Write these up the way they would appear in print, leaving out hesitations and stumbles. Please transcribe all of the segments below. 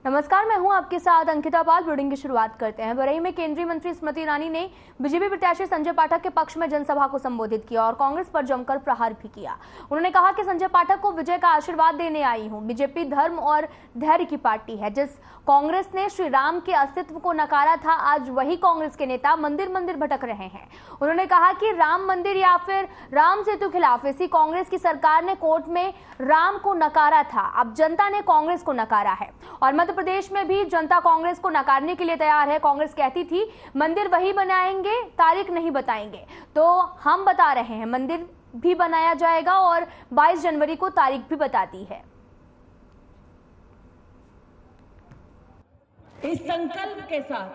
नमस्कार, मैं हूं आपके साथ अंकिता पाल। ब्रीडिंग की शुरुआत करते हैं। बरई में केंद्रीय मंत्री स्मृति ईरानी ने बीजेपी प्रत्याशी संजय पाठक के पक्ष में जनसभा को संबोधित किया और कांग्रेस पर जमकर प्रहार भी किया। उन्होंने कहा कि संजय पाठक को विजय का आशीर्वाद देने आई हूं। बीजेपी धर्म और धैर्य की पार्टी है। जिस कांग्रेस ने श्री राम के अस्तित्व को नकारा था, आज वही कांग्रेस के नेता मंदिर मंदिर भटक रहे हैं। उन्होंने कहा कि राम मंदिर या फिर राम सेतु खिलाफ इसी कांग्रेस की सरकार ने कोर्ट में राम को नकारा था। अब जनता ने कांग्रेस को नकारा है और मध्य प्रदेश में भी जनता कांग्रेस को नकारने के लिए तैयार है। कांग्रेस कहती थी मंदिर वही बनाएंगे, तारीख नहीं बताएंगे, तो हम बता रहे हैं मंदिर भी बनाया जाएगा और 22 जनवरी को तारीख भी बता दी है। इस संकल्प के साथ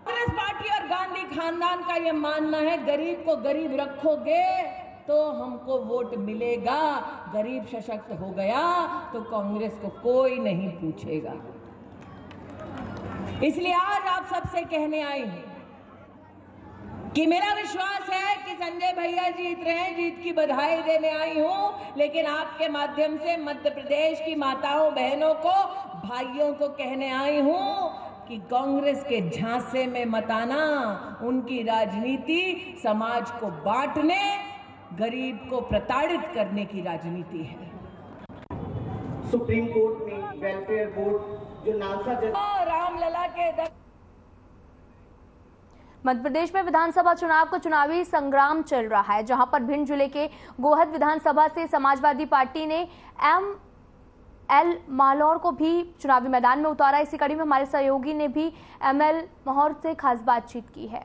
कांग्रेस पार्टी और गांधी खानदान का यह मानना है, गरीब को गरीब रखोगे तो हमको वोट मिलेगा। गरीब सशक्त हो गया तो कांग्रेस को कोई नहीं पूछेगा। इसलिए आज आप सबसे कहने आई हूं कि मेरा विश्वास है कि संजय भैया जीत रहे हैं, जीत की बधाई देने आई हूं। लेकिन आपके माध्यम से मध्य प्रदेश की माताओं बहनों को, भाइयों को कहने आई हूं कि कांग्रेस के झांसे में मत आना। उनकी राजनीति समाज को बांटने, गरीब को प्रताड़ित करने की राजनीति है। सुप्रीम कोर्ट में वेलफेयर बोर्ड जो नालसा रामलला के मध्य प्रदेश में विधानसभा चुनाव का चुनावी संग्राम चल रहा है, जहां पर भिंड जिले के गोहद विधानसभा से समाजवादी पार्टी ने ML मालौर को भी चुनावी मैदान में उतारा। इसी कड़ी में हमारे सहयोगी ने भी ML माहौर से खास बातचीत की है।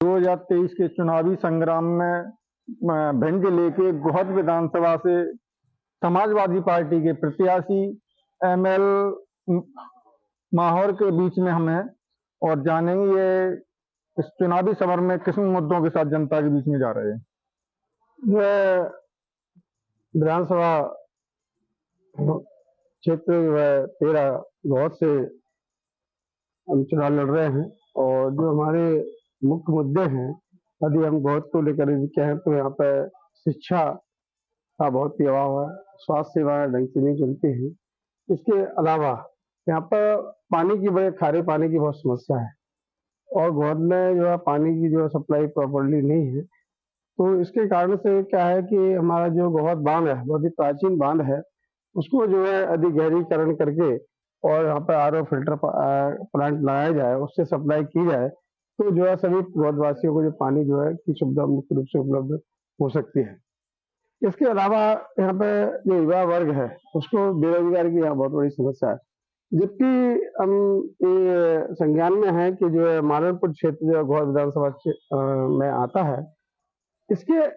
2023 के चुनावी संग्राम में भिंड जिले के गोहद विधानसभा से समाजवादी पार्टी के प्रत्याशी ML माहौर के बीच में हम हैं और जानेंगे ये इस चुनावी समर में किस मुद्दों के साथ जनता के बीच में जा रहे हैं। ये विधानसभा क्षेत्र 13 गोहद से हम चुनाव लड़ रहे हैं और जो हमारे मुख्य मुद्दे हैं, यदि हम गोहद को लेकर कहें तो यहाँ पे शिक्षा का बहुत ही अभाव है, स्वास्थ्य सेवाएं ढंग से नहीं चलती हैं। इसके अलावा यहाँ पर पानी की बड़े खारे पानी की बहुत समस्या है और गोहद में जो है पानी की जो सप्लाई प्रॉपरली नहीं है। तो इसके कारण से क्या है कि हमारा जो गोहद बांध है, बहुत ही प्राचीन बांध है, उसको जो है अधिक गहरीकरण करके और यहाँ पर RO फिल्टर प्लांट लगाया जाए, उससे सप्लाई की जाए तो जो है सभी गोहदवासियों को जो पानी जो है की सुविधा मुख्य रूप से उपलब्ध हो सकती है। इसके अलावा यहाँ पे जो युवा वर्ग है उसको बेरोजगारी की यहाँ बहुत बड़ी समस्या है, जबकि हम ये संज्ञान में है कि जो है मालनपुर क्षेत्र जो गोहद विधानसभा में आता है, इसके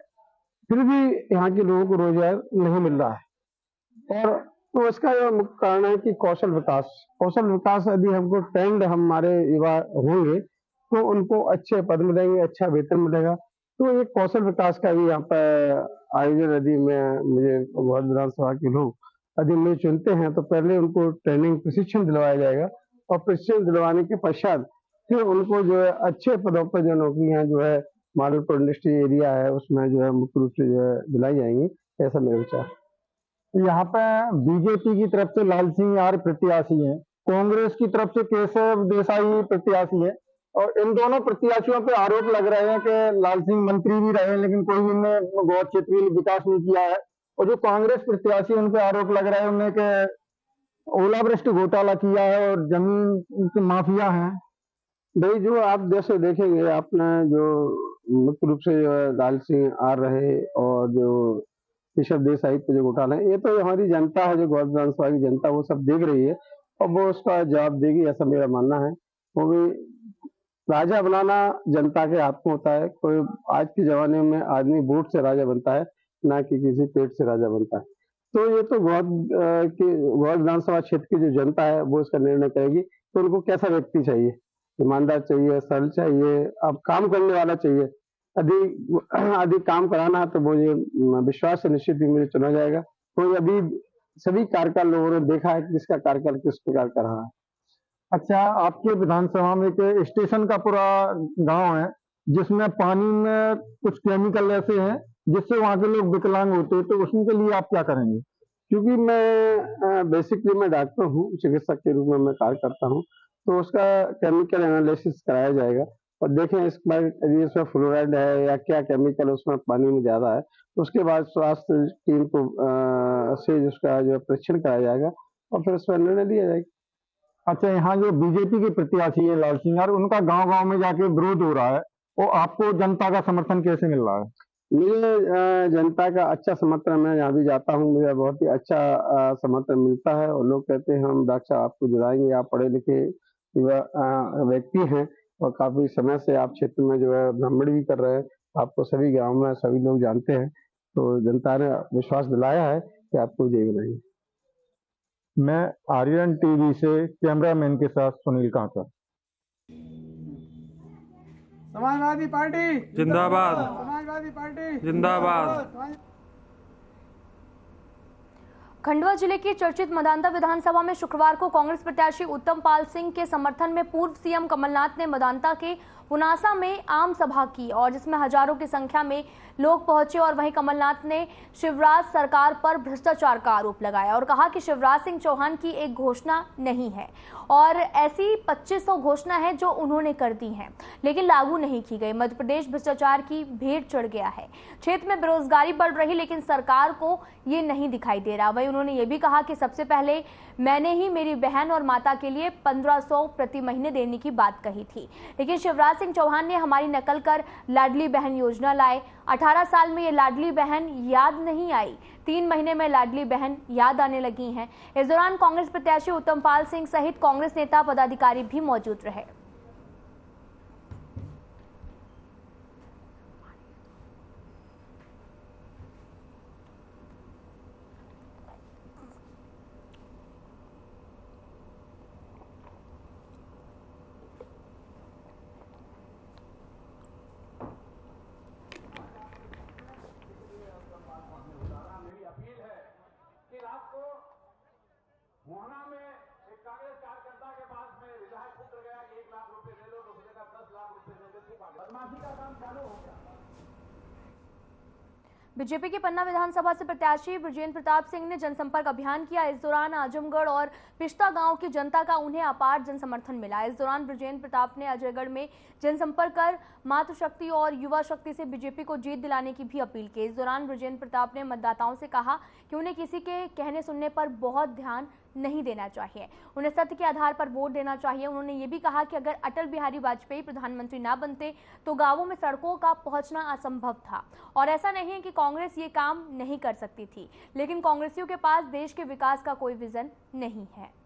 फिर भी यहाँ के लोगों को रोजगार नहीं मिल रहा है। और तो इसका यह मुख्य कारण है कि कौशल विकास यदि हमको ट्रेंड हमारे युवा होंगे तो उनको अच्छे पद मिलेंगे, अच्छा वेतन मिलेगा। तो ये कौशल विकास का भी यहाँ पर आयोजन यदि में मुझे गोहद विधानसभा के लोग यदि मुझे चुनते हैं तो पहले उनको ट्रेनिंग प्रशिक्षण दिलवाया जाएगा और प्रशिक्षण दिलवाने के पश्चात फिर उनको जो है अच्छे पदों पर जो नौकरियां जो है मालूपुर इंडस्ट्री एरिया है उसमें जो है मुख्य रूप से जो है दिलाई जाएंगी, ऐसा मेरा विचार। यहाँ पे बीजेपी की तरफ से लाल सिंह आर्य प्रत्याशी है, कांग्रेस की तरफ से केशव देसाई प्रत्याशी है और इन दोनों प्रत्याशियों पे आरोप लग रहे हैं कि लाल सिंह मंत्री भी रहे लेकिन कोई इनने गोहद क्षेत्र के लिए विकास नहीं किया है। और जो कांग्रेस प्रत्याशी उन पे आरोप लग रहा है उन्हें कि ओलावृष्टि घोटाला किया है और जमीन की माफिया है। भाई जो आप जैसे देखेंगे, आपने जो मुख्य रूप से लाल सिंह आ रहे और जो केशव देसाई पे जो घोटाला है, ये तो हमारी जनता है, जो गोहद विधानसभा की जनता वो सब देख रही है और वो उसका जवाब देगी, ऐसा मेरा मानना है। वो भी राजा बनाना जनता के हाथ में होता है। कोई आज के जमाने में आदमी वोट से राजा बनता है, ना कि किसी पेट से राजा बनता है। तो ये तो गोहद विधानसभा क्षेत्र की जो जनता है वो इसका निर्णय करेगी। तो उनको कैसा व्यक्ति चाहिए, ईमानदार चाहिए, सरल चाहिए, अब काम करने वाला चाहिए। यदि काम कराना तो मुझे विश्वास से निश्चित ही मुझे चुना जाएगा। तो अभी सभी कार्यकाल लोगों ने देखा है कि किसका कार्यकाल किस प्रकार का रहा है। अच्छा, आपके विधानसभा में के स्टेशन का पूरा गांव है जिसमें पानी में कुछ केमिकल ऐसे हैं जिससे वहाँ के लोग विकलांग होते हैं, तो उसके लिए आप क्या करेंगे? क्योंकि मैं बेसिकली मैं डॉक्टर हूँ, चिकित्सक के रूप में मैं कार्य करता हूँ, तो उसका केमिकल एनालिसिस कराया जाएगा और देखें इस बार यदि इसमें फ्लोराइड है या क्या केमिकल उसमें पानी में ज़्यादा है, तो उसके बाद स्वास्थ्य टीम को से उसका जो है परीक्षण कराया जाएगा और फिर उस पर निर्णय लिया जाएगा। अच्छा, यहाँ जो बीजेपी के प्रत्याशी है लाल सिंह यार, उनका गांव-गांव में जाके विरोध हो रहा है, वो आपको जनता का समर्थन कैसे मिल रहा है? मुझे जनता का अच्छा समर्थन, मैं जहाँ भी जाता हूँ मुझे बहुत ही अच्छा समर्थन मिलता है और लोग कहते हैं हम डॉक्टर साहब आपको दिलाएंगे, आप पढ़े लिखे युवा व्यक्ति हैं और काफी समय से आप क्षेत्र में जो है भ्रमण भी कर रहे हैं, आपको सभी गाँव में सभी लोग जानते हैं, तो जनता ने विश्वास दिलाया है कि आपको विजयी बनाएंगे। मैं आर्यन टीवी से कैमरामैन के साथ सुनील कांकर। समाजवादी पार्टी जिंदाबाद। समाजवादी पार्टी जिंदाबाद। खंडवा जिले की चर्चित मदांता विधानसभा में शुक्रवार को कांग्रेस प्रत्याशी उत्तम पाल सिंह के समर्थन में पूर्व सीएम कमलनाथ ने मदांता के पुनासा में आम सभा की और जिसमें हजारों की संख्या में लोग पहुंचे और वहीं कमलनाथ ने शिवराज सरकार पर भ्रष्टाचार का आरोप लगाया और कहा कि शिवराज सिंह चौहान की एक घोषणा नहीं है और ऐसी 2500 घोषणा है जो उन्होंने कर दी हैं लेकिन लागू नहीं की गई। मध्य प्रदेश भ्रष्टाचार की भेंट चढ़ गया है, क्षेत्र में बेरोजगारी बढ़ रही लेकिन सरकार को ये नहीं दिखाई दे रहा। वहीं उन्होंने ये भी कहा कि सबसे पहले मैंने ही मेरी बहन और माता के लिए 1500 प्रति महीने देने की बात कही थी, लेकिन शिवराज सिंह चौहान ने हमारी नकल कर लाडली बहन योजना लाए। 18 साल में ये लाडली बहन याद नहीं आई, 3 महीने में लाडली बहन याद आने लगी हैं। इस दौरान कांग्रेस प्रत्याशी उत्तम पाल सिंह सहित कांग्रेस नेता पदाधिकारी भी मौजूद रहे। मोहना में एक कांग्रेस कार्यकर्ता के पास में विधायक पुत्र गया कि 1 लाख रुपए दे लो, तो उसने कहा 10 लाख रुपए दे दो, बदमाशी का काम चालू हो गया। बीजेपी की पन्ना विधानसभा से प्रत्याशी बृजेंद्र प्रताप सिंह ने जनसंपर्क अभियान किया। इस दौरान आजमगढ़ और पिश्ता गांव की जनता का उन्हें अपार जनसमर्थन मिला। इस दौरान बृजेंद्र प्रताप ने अजयगढ़ में जनसंपर्क कर मातृशक्ति और युवा शक्ति से बीजेपी को जीत दिलाने की भी अपील की। इस दौरान बृजेंद्र प्रताप ने मतदाताओं से कहा कि उन्हें किसी के कहने सुनने पर बहुत ध्यान नहीं देना चाहिए, उन्हें सत्य के आधार पर वोट देना चाहिए। उन्होंने ये भी कहा कि अगर अटल बिहारी वाजपेयी प्रधानमंत्री ना बनते तो गांवों में सड़कों का पहुंचना असंभव था और ऐसा नहीं है कि कांग्रेस ये काम नहीं कर सकती थी, लेकिन कांग्रेसियों के पास देश के विकास का कोई विजन नहीं है।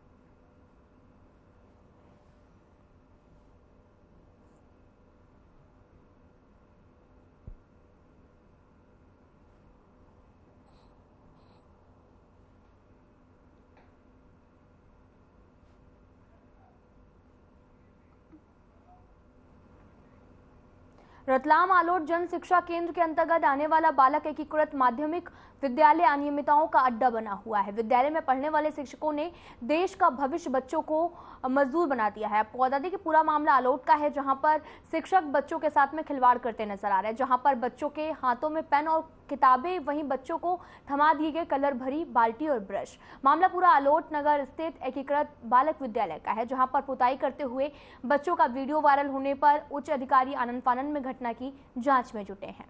रतलाम आलोट जन शिक्षा केंद्र के अंतर्गत आने वाला बालक एकीकृत माध्यमिक विद्यालय अनियमितताओं का अड्डा बना हुआ है। विद्यालय में पढ़ने वाले शिक्षकों ने देश का भविष्य बच्चों को मजदूर बना दिया है। आपको बता दें कि पूरा मामला आलोट का है, जहां पर शिक्षक बच्चों के साथ में खिलवाड़ करते नजर आ रहे हैं, जहां पर बच्चों के हाथों में पेन और किताबें, वहीं बच्चों को थमा दिए गए कलर भरी बाल्टी और ब्रश। मामला पूरा आलोट नगर स्थित एकीकृत बालक विद्यालय का है, जहां पर पुताई करते हुए बच्चों का वीडियो वायरल होने पर उच्च अधिकारी आनंद फानन में घटना की जांच में जुटे हैं।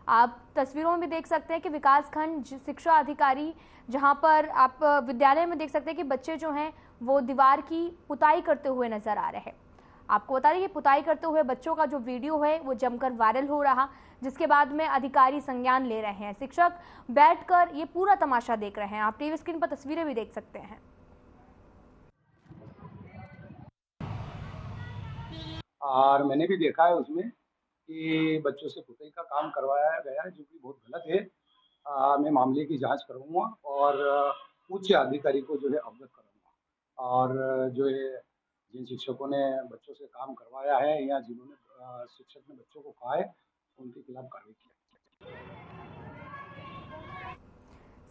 आप तस्वीरों में भी देख सकते हैं कि विकासखंड शिक्षा अधिकारी, जहां पर आप विद्यालय में देख सकते हैं कि बच्चे जो हैं वो दीवार की पुताई करते हुए नजर आ रहे हैं। आपको बता दें कि पुताई करते हुए बच्चों का जो वीडियो है वो जमकर वायरल हो रहा, जिसके बाद में अधिकारी संज्ञान ले रहे हैं। शिक्षक बैठकर ये पूरा तमाशा देख रहे हैं। आप टीवी स्क्रीन पर तस्वीरें भी देख सकते हैं। और मैंने भी देखा है उसमें कि बच्चों से पुताई का काम करवाया गया है, जो कि बहुत गलत है। मैं मामले की जांच करूंगा और उच्च अधिकारी को जो है अवगत करूंगा और जो है जिन शिक्षकों ने बच्चों से काम करवाया है या जिन्होंने शिक्षक ने बच्चों को कहा है, उनके खिलाफ कार्रवाई की।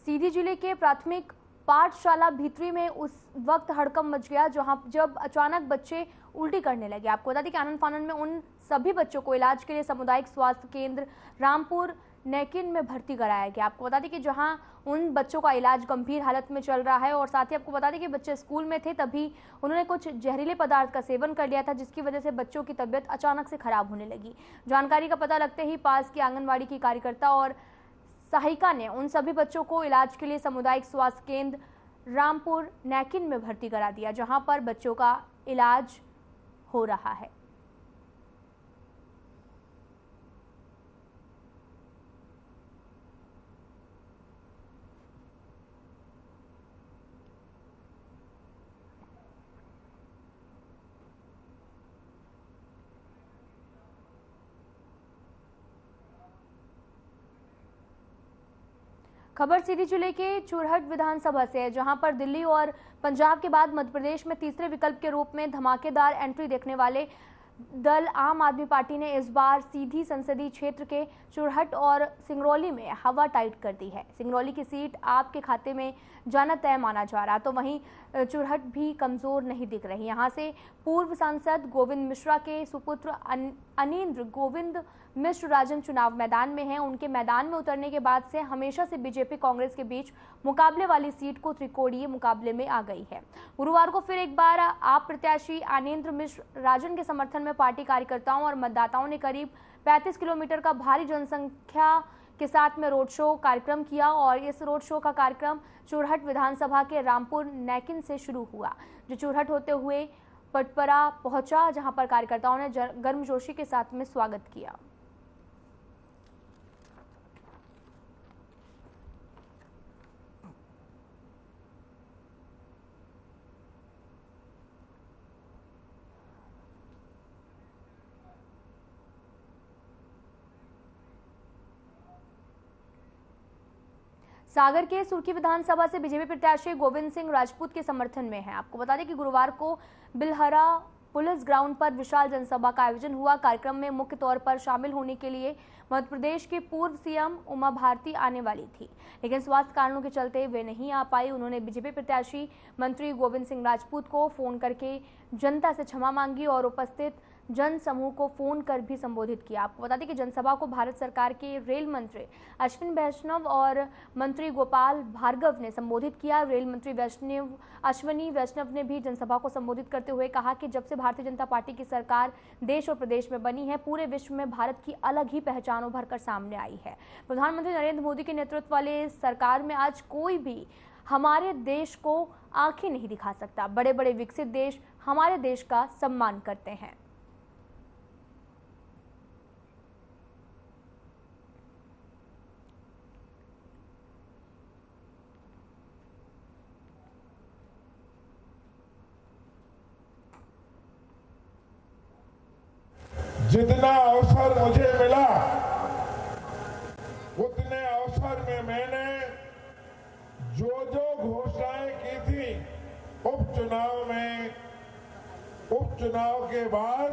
सीधी जिले के प्राथमिक पाठशाला भीतरी में उस वक्त हड़कंप मच गया जब अचानक बच्चे उल्टी करने लगे। आपको बता दें कि आनंद फानन में उन सभी बच्चों को इलाज के लिए सामुदायिक स्वास्थ्य केंद्र रामपुर नैकिन में भर्ती कराया गया। आपको बता दें कि जहां उन बच्चों का इलाज गंभीर हालत में चल रहा है और साथ ही आपको बता दें कि बच्चे स्कूल में थे तभी उन्होंने कुछ जहरीले पदार्थ का सेवन कर लिया था, जिसकी वजह से बच्चों की तबीयत अचानक से खराब होने लगी। जानकारी का पता लगते ही पास की आंगनबाड़ी की कार्यकर्ता और सहायिका ने उन सभी बच्चों को इलाज के लिए सामुदायिक स्वास्थ्य केंद्र रामपुर नैकिन में भर्ती करा दिया, जहां पर बच्चों का इलाज हो रहा है। खबर सीधी जिले के चुरहट विधानसभा से है, जहां पर दिल्ली और पंजाब के बाद मध्य प्रदेश में तीसरे विकल्प के रूप में धमाकेदार एंट्री देखने वाले दल आम आदमी पार्टी ने इस बार सीधी संसदीय क्षेत्र के चुरहट और सिंगरौली में हवा टाइट कर दी है। सिंगरौली की सीट आपके खाते में जाना तय माना जा रहा, तो वहीं चुरहट भी कमजोर नहीं दिख रही। यहां से पूर्व सांसद गोविंद मिश्रा के सुपुत्र अनिंद्र गोविंद मिश्र राजन चुनाव मैदान में हैं। उनके मैदान में उतरने के बाद से हमेशा से बीजेपी कांग्रेस के बीच मुकाबले वाली सीट को त्रिकोणीय मुकाबले में आ गई है। गुरुवार को फिर एक बार आप प्रत्याशी अनिंद्र मिश्र राजन के समर्थन में पार्टी कार्यकर्ताओं और मतदाताओं ने करीब 35 किलोमीटर का भारी जनसंख्या के साथ में रोड शो कार्यक्रम किया और इस रोड शो का कार्यक्रम चुरहट विधानसभा के रामपुर नैकिन से शुरू हुआ, जो चुरहट होते हुए पटपरा पहुंचा, जहां पर कार्यकर्ताओं ने गर्मजोशी के साथ में स्वागत किया। सागर के सुर्खी विधानसभा से बीजेपी प्रत्याशी गोविंद सिंह राजपूत के समर्थन में है। आपको बता दें कि गुरुवार को बिलहरा पुलिस ग्राउंड पर विशाल जनसभा का आयोजन हुआ। कार्यक्रम में मुख्य तौर पर शामिल होने के लिए मध्य प्रदेश की पूर्व सीएम उमा भारती आने वाली थी, लेकिन स्वास्थ्य कारणों के चलते वे नहीं आ पाई। उन्होंने बीजेपी प्रत्याशी मंत्री गोविंद सिंह राजपूत को फोन करके जनता से क्षमा मांगी और उपस्थित जन समूह को फोन कर भी संबोधित किया। आपको बता दें कि जनसभा को भारत सरकार के रेल मंत्री अश्विनी वैष्णव और मंत्री गोपाल भार्गव ने संबोधित किया। रेल मंत्री अश्विनी वैष्णव ने भी जनसभा को संबोधित करते हुए कहा कि जब से भारतीय जनता पार्टी की सरकार देश और प्रदेश में बनी है, पूरे विश्व में भारत की अलग ही पहचान उभर कर सामने आई है। प्रधानमंत्री नरेंद्र मोदी के नेतृत्व वाले सरकार में आज कोई भी हमारे देश को आंखें नहीं दिखा सकता। बड़े बड़े विकसित देश हमारे देश का सम्मान करते हैं। जितना अवसर मुझे मिला उतने अवसर में मैंने जो घोषणाएं की थी उपचुनाव के बाद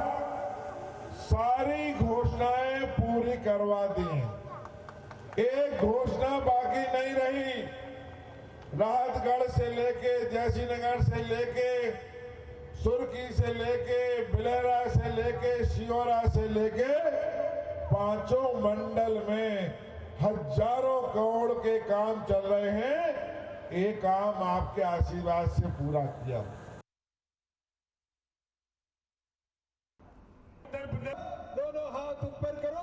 सारी घोषणाएं पूरी करवा दी। एक घोषणा बाकी नहीं रही। राहतगढ़ से लेके जयसिंहनगर से लेके सुर्खी से लेके बिलहरा से लेके शियोरा से लेके पांचों मंडल में हजारों करोड़ के काम चल रहे हैं। ये काम आपके आशीर्वाद से पूरा किया। दोनों हाथ ऊपर करो।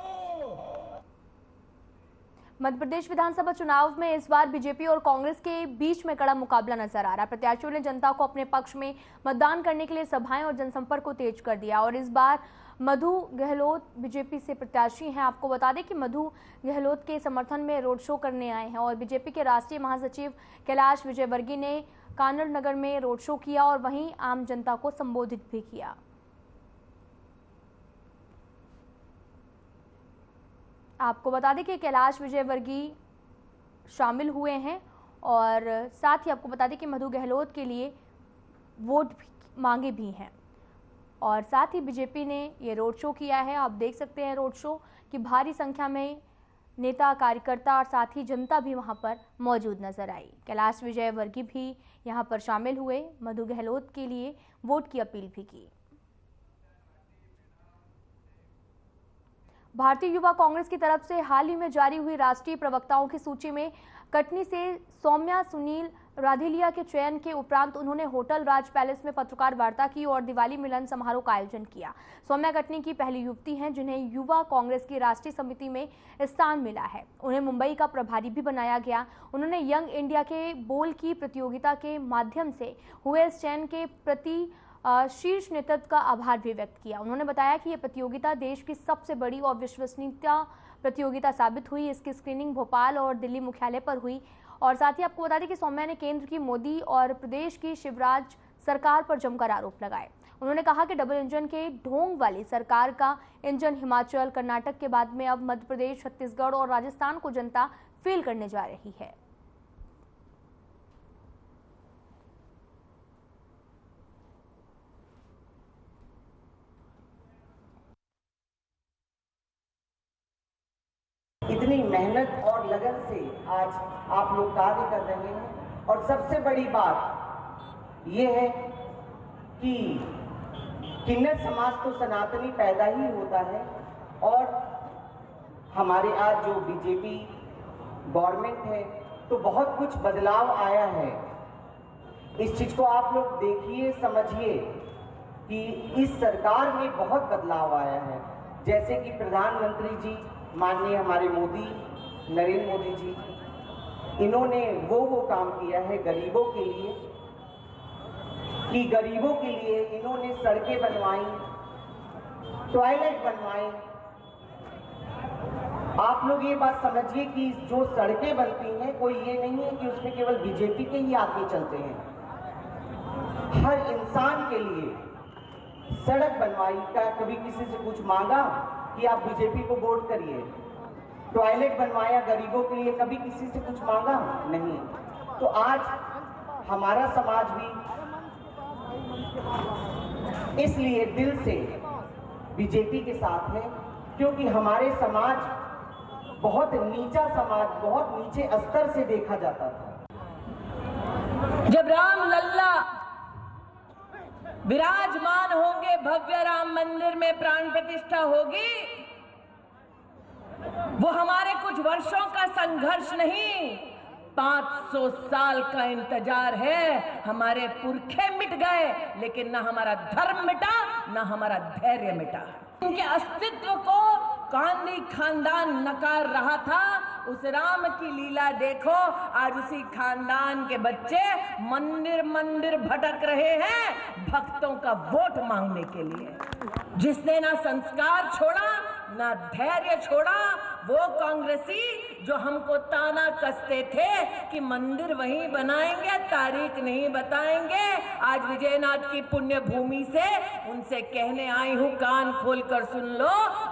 मध्य प्रदेश विधानसभा चुनाव में इस बार बीजेपी और कांग्रेस के बीच में कड़ा मुकाबला नजर आ रहा है। प्रत्याशियों ने जनता को अपने पक्ष में मतदान करने के लिए सभाएं और जनसंपर्क को तेज कर दिया और इस बार मधु गहलोत बीजेपी से प्रत्याशी हैं। आपको बता दें कि मधु गहलोत के समर्थन में रोड शो करने आए हैं और बीजेपी के राष्ट्रीय महासचिव कैलाश विजयवर्गीय ने कानड़ नगर में रोड शो किया और वहीं आम जनता को संबोधित भी किया। आपको बता दें कि कैलाश विजयवर्गीय शामिल हुए हैं और साथ ही आपको बता दें कि मधु गहलोत के लिए वोट मांगे भी हैं और साथ ही बीजेपी ने ये रोड शो किया है। आप देख सकते हैं रोड शो कि भारी संख्या में नेता, कार्यकर्ता और साथ ही जनता भी वहां पर मौजूद नजर आई। कैलाश विजयवर्गीय भी यहां पर शामिल हुए। मधु गहलोत के लिए वोट की अपील भी की। भारतीय युवा कांग्रेस की तरफ से हाल ही में जारी हुई राष्ट्रीय प्रवक्ताओं की सूची में कटनी से सौम्या सुनील राधिलिया के चयन के उपरांत उन्होंने होटल राज पैलेस में पत्रकार वार्ता की और दिवाली मिलन समारोह का आयोजन किया। सौम्या कटनी की पहली युवती हैं जिन्हें युवा कांग्रेस की राष्ट्रीय समिति में स्थान मिला है। उन्हें मुंबई का प्रभारी भी बनाया गया। उन्होंने यंग इंडिया के बोल की प्रतियोगिता के माध्यम से हुए इस चयन के प्रति शीर्ष नेतृत्व का आभार भी व्यक्त किया। उन्होंने बताया कि यह प्रतियोगिता देश की सबसे बड़ी और विश्वसनीयता प्रतियोगिता साबित हुई। इसकी स्क्रीनिंग भोपाल और दिल्ली मुख्यालय पर हुई। और साथ ही आपको बता दें कि सौम्या ने केंद्र की मोदी और प्रदेश की शिवराज सरकार पर जमकर आरोप लगाए। उन्होंने कहा कि डबल इंजन के ढोंग वाली सरकार का इंजन हिमाचल, कर्नाटक के बाद में अब मध्य प्रदेश, छत्तीसगढ़ और राजस्थान को जनता फेल करने जा रही है। इतनी मेहनत और लगन से आज आप लोग कार्य कर रहे हैं और सबसे बड़ी बात यह है कि किन्नर समाज तो सनातनी पैदा ही होता है और हमारे आज जो बीजेपी गवर्नमेंट है तो बहुत कुछ बदलाव आया है। इस चीज को आप लोग देखिए, समझिए कि इस सरकार में बहुत बदलाव आया है। जैसे कि प्रधानमंत्री जी माननीय हमारे मोदी, नरेंद्र मोदी जी, इन्होंने वो काम किया है गरीबों के लिए कि गरीबों के लिए इन्होंने सड़कें बनवाई, टॉयलेट बनवाए। आप लोग ये बात समझिए कि जो सड़कें बनती हैं कोई ये नहीं है कि उसमें केवल बीजेपी के ही आदमी चलते हैं। हर इंसान के लिए सड़क बनवाई। क्या कभी किसी से कुछ मांगा कि आप बीजेपी को वोट करिए? टॉयलेट बनवाया गरीबों के लिए, कभी किसी से कुछ मांगा? नहीं। तो आज हमारा समाज भी इसलिए दिल से बीजेपी के साथ है क्योंकि हमारे समाज बहुत नीचा समाज, बहुत नीचे स्तर से देखा जाता था। जब राम लल्ला विराजमान होंगे, भव्य राम मंदिर में प्राण प्रतिष्ठा होगी, वो हमारे कुछ वर्षों का संघर्ष नहीं, 500 साल का इंतजार है। हमारे पुरखे मिट गए लेकिन ना हमारा धर्म मिटा, ना हमारा धैर्य मिटा। उनके अस्तित्व को गांधी खानदान नकार रहा था। उस राम की लीला देखो, आज उसी खानदान के बच्चे मंदिर मंदिर भटक रहे हैं भक्तों का वोट मांगने के लिए। जिसने ना संस्कार छोड़ा, ना धैर्य छोड़ा, वो कांग्रेसी जो हमको ताना कसते थे कि मंदिर वहीं बनाएंगे, तारीख नहीं बताएंगे, आज विजयनाथ की पुण्य भूमि से उनसे कहने आई हूं, कान खोलकर सुन लो,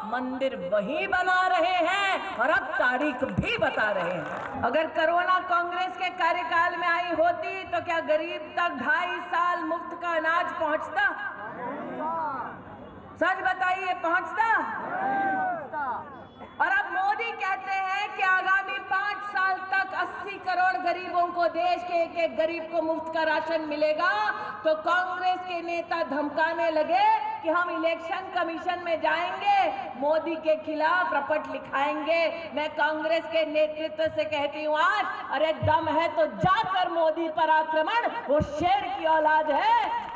मंदिर वहीं बना रहे हैं और अब तारीख भी बता रहे हैं। अगर कोरोना कांग्रेस के कार्यकाल में आई होती तो क्या गरीब तक 2.5 साल मुफ्त का अनाज पहुंचता? सच बताइए, पहुंचता? और अब मोदी कहते हैं कि आगामी 5 साल तक 80 करोड़ गरीबों को, देश के एक एक गरीब को मुफ्त का राशन मिलेगा। तो कांग्रेस के नेता धमकाने लगे कि हम इलेक्शन कमीशन में जाएंगे, मोदी के खिलाफ रपट लिखाएंगे। मैं कांग्रेस के नेतृत्व से कहती हूं आज, अरे दम है तो जाकर मोदी पर आक्रमण, वो शेर की औलाद है।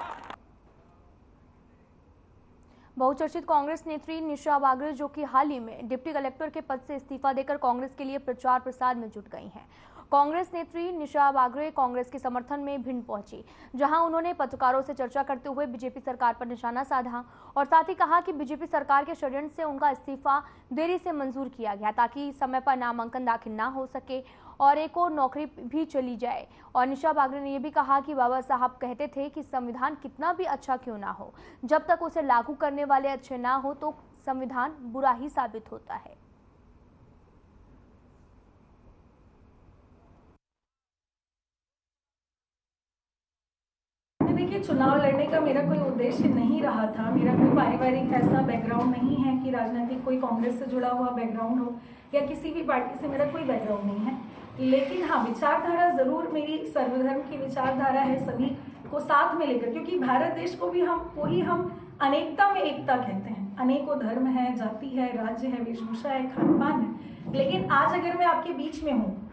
बहुचर्चित कांग्रेस नेत्री निशा बागरे, जो कि हाल ही में डिप्टी कलेक्टर के पद से इस्तीफा देकर कांग्रेस के लिए प्रचार प्रसार में जुट गई हैं। कांग्रेस नेत्री निशा बागरे कांग्रेस के समर्थन में भिंड पहुंची, जहां उन्होंने पत्रकारों से चर्चा करते हुए बीजेपी सरकार पर निशाना साधा और साथ ही कहा कि बीजेपी सरकार के षड्यंत्र से उनका इस्तीफा देरी से मंजूर किया गया ताकि समय पर नामांकन दाखिल ना हो सके और एक और नौकरी भी चली जाए। और निशा बागरे ने यह भी कहा कि बाबा साहब कहते थे कि संविधान कितना भी अच्छा क्यों ना हो, जब तक उसे लागू करने वाले अच्छे ना हो तो संविधान बुरा ही साबित होता है। देखिए, चुनाव लड़ने का मेरा कोई उद्देश्य नहीं रहा था। मेरा कोई पारिवारिक ऐसा बैकग्राउंड नहीं है कि राजनीतिक कोई कांग्रेस से जुड़ा हुआ बैकग्राउंड हो या किसी भी पार्टी से मेरा कोई बैकग्राउंड नहीं है, लेकिन हाँ, विचारधारा ज़रूर मेरी सर्वधर्म की विचारधारा है, सभी को साथ में लेकर, क्योंकि भारत देश को ही हम अनेकता में एकता कहते हैं। अनेकों धर्म है, जाति है, राज्य है, वेशभूषा है, खान पान है, लेकिन आज अगर मैं आपके बीच में हूँ,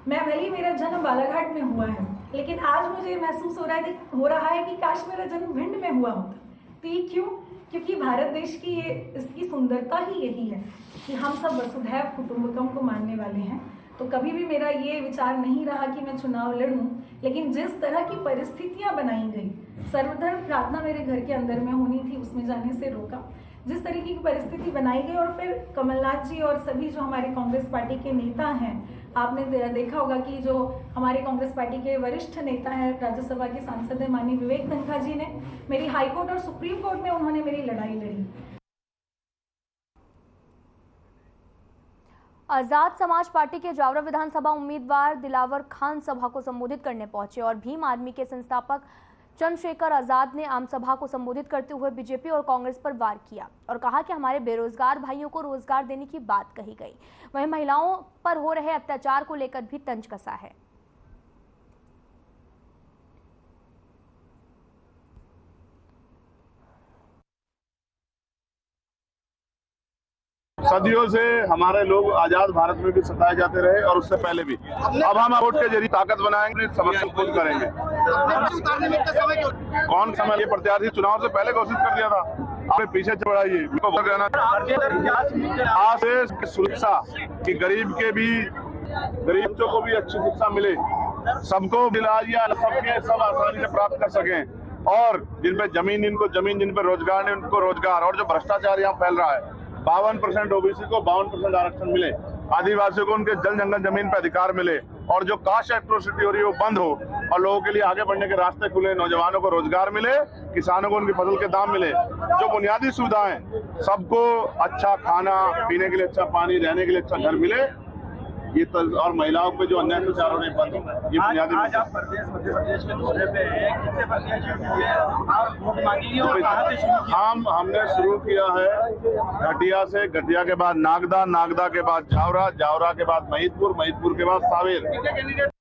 मैं भले ही मेरा जन्म बालाघाट में हुआ है, लेकिन आज मुझे महसूस हो रहा है कि काश मेरा जन्म भिंड में हुआ होता। तो ये क्यों? क्योंकि भारत देश की इसकी सुंदरता ही यही है कि हम सब वसुधैव कुटुंबकम को मानने वाले हैं। तो कभी भी मेरा ये विचार नहीं रहा कि मैं चुनाव लड़ूं, लेकिन जिस तरह की परिस्थितियां बनाई गई, सर्वधर्म प्रार्थना मेरे घर के अंदर में होनी थी, उसमें जाने से रोका। जिस तरीके की परिस्थिति बनाई गई, और फिर कमलनाथ जी और सभी जो हमारे कांग्रेस पार्टी के नेता हैं, आपने देखा होगा कि जो हमारे कांग्रेस पार्टी के वरिष्ठ नेता हैं, राज्यसभा के सांसद हैं माननीय विवेक तन्खा जी ने मेरी हाईकोर्ट और सुप्रीम कोर्ट में उन्होंने मेरी लड़ाई लड़ी। आजाद समाज पार्टी के जावरा विधानसभा उम्मीदवार दिलावर खान सभा को संबोधित करने पहुंचे और भीम आर्मी के संस्थापक चंद्रशेखर आजाद ने आम सभा को संबोधित करते हुए बीजेपी और कांग्रेस पर वार किया और कहा कि हमारे बेरोजगार भाइयों को रोजगार देने की बात कही गई। वहीं महिलाओं पर हो रहे अत्याचार को लेकर भी तंज कसा है। सदियों से हमारे लोग आजाद भारत में भी सताए जाते रहे और उससे पहले भी। अब हम वोट के जरिए ताकत बनाएंगे, समस्या खुद करेंगे। कौन समय? ये प्रत्याशी चुनाव से पहले घोषित कर दिया था, आपने पीछे चढ़ाइए। आज से शिक्षा कि गरीब बच्चों को भी अच्छी शिक्षा मिले, सबको दिलाइए, सबके सब आसानी से प्राप्त कर सकें, और जिन पे जमीन इनको जमीन, जिन पे रोजगार नहीं उनको रोजगार। और जो भ्रष्टाचार यहाँ फैल रहा है, 52% ओबीसी को 52% आरक्षण मिले, आदिवासियों को उनके जल जंगल जमीन पर अधिकार मिले, और जो कास्ट एट्रोसिटी हो रही है वो बंद हो और लोगों के लिए आगे बढ़ने के रास्ते खुले, नौजवानों को रोजगार मिले, किसानों को उनकी फसल के दाम मिले, जो बुनियादी सुविधाएं, सबको अच्छा खाना पीने के लिए, अच्छा पानी, रहने के लिए अच्छा घर मिले, ये और महिलाओं पे जो अन्याय अत्याचार हो रहे बंद हो, ये बुनियादी। आज आप मध्य प्रदेश के दौरे पे हैं, कितने प्रत्याशी और वोट मांगी और कहां से शुरू किया? हमने शुरू किया है घटिया से, घटिया के बाद नागदा, नागदा के बाद जावरा, जावरा के बाद महिदपुर, महिदपुर के बाद सावेर।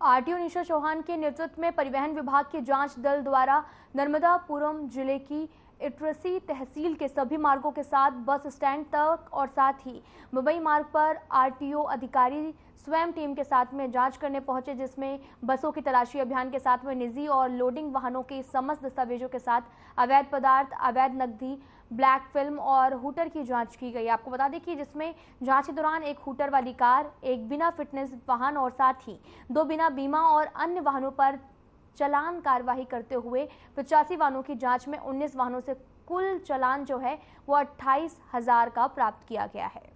आरटीओ निशा चौहान के नेतृत्व में परिवहन विभाग के जांच दल द्वारा नर्मदापुरम जिले की इटरसी तहसील के सभी मार्गों के साथ बस स्टैंड तक और साथ ही मुंबई मार्ग पर आरटीओ अधिकारी स्वयं टीम के साथ में जांच करने पहुंचे, जिसमें बसों की तलाशी अभियान के साथ में निजी और लोडिंग वाहनों के समस्त दस्तावेजों के साथ अवैध पदार्थ, अवैध नकदी, ब्लैक फिल्म और हूटर की जांच की गई। आपको बता दें कि जिसमें जांच के दौरान एक हूटर वाली कार, एक बिना फिटनेस वाहन और साथ ही 2 बिना बीमा और अन्य वाहनों पर चालान कार्रवाई करते हुए 85 वाहनों की जांच में 19 वाहनों से कुल चालान जो है वो 28,000 का प्राप्त किया गया है।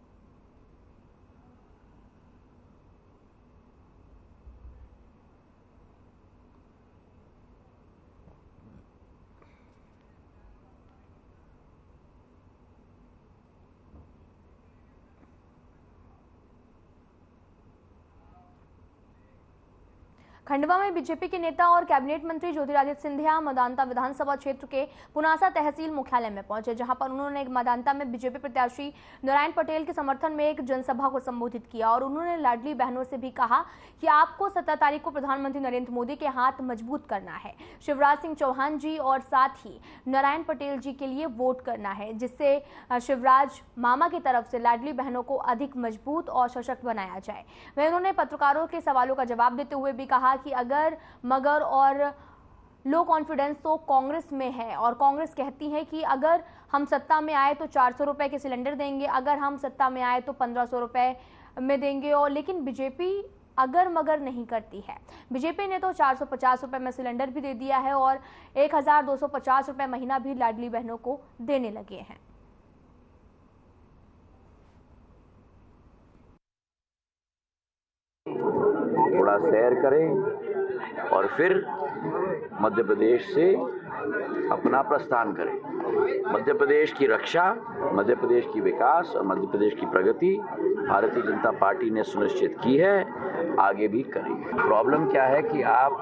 खंडवा में बीजेपी के नेता और कैबिनेट मंत्री ज्योतिरादित्य सिंधिया मदांता विधानसभा क्षेत्र के पुनासा तहसील मुख्यालय में पहुंचे, जहां पर उन्होंने मदांता में बीजेपी प्रत्याशी नारायण पटेल के समर्थन में एक जनसभा को संबोधित किया और उन्होंने लाडली बहनों से भी कहा कि आपको 17 तारीख को प्रधानमंत्री नरेंद्र मोदी के हाथ मजबूत करना है, शिवराज सिंह चौहान जी और साथ ही नारायण पटेल जी के लिए वोट करना है, जिससे शिवराज मामा की तरफ से लाडली बहनों को अधिक मजबूत और सशक्त बनाया जाए। वहीं उन्होंने पत्रकारों के सवालों का जवाब देते हुए भी कहा कि अगर मगर और लो कॉन्फिडेंस तो कांग्रेस में है और कांग्रेस कहती है कि अगर हम सत्ता में आए तो 400 रुपए के सिलेंडर देंगे, अगर हम सत्ता में आए तो 1500 रुपए में देंगे, और लेकिन बीजेपी अगर मगर नहीं करती है। बीजेपी ने तो 450 रुपए में सिलेंडर भी दे दिया है और 1250 रुपए महीना भी लाडली बहनों को देने लगे हैं। थोड़ा सैर करें और फिर मध्य प्रदेश से अपना प्रस्थान करें। मध्य प्रदेश की रक्षा, मध्य प्रदेश की विकास और मध्य प्रदेश की प्रगति भारतीय जनता पार्टी ने सुनिश्चित की है, आगे भी करेंगे। प्रॉब्लम क्या है कि आप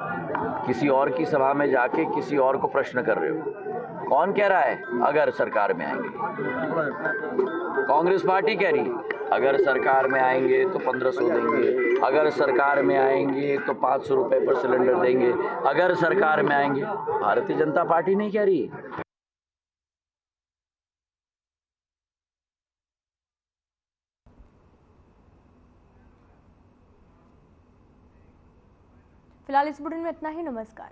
किसी और की सभा में जाके किसी और को प्रश्न कर रहे हो। कौन कह रहा है अगर सरकार में आएंगे? कांग्रेस पार्टी कह रही है अगर सरकार में आएंगे तो 1500 देंगे, अगर सरकार में आएंगे तो 500 रुपए पर सिलेंडर देंगे, अगर सरकार में आएंगे। भारतीय जनता पार्टी नहीं कह रही। फिलहाल इस बुलेटिन में इतना ही। नमस्कार।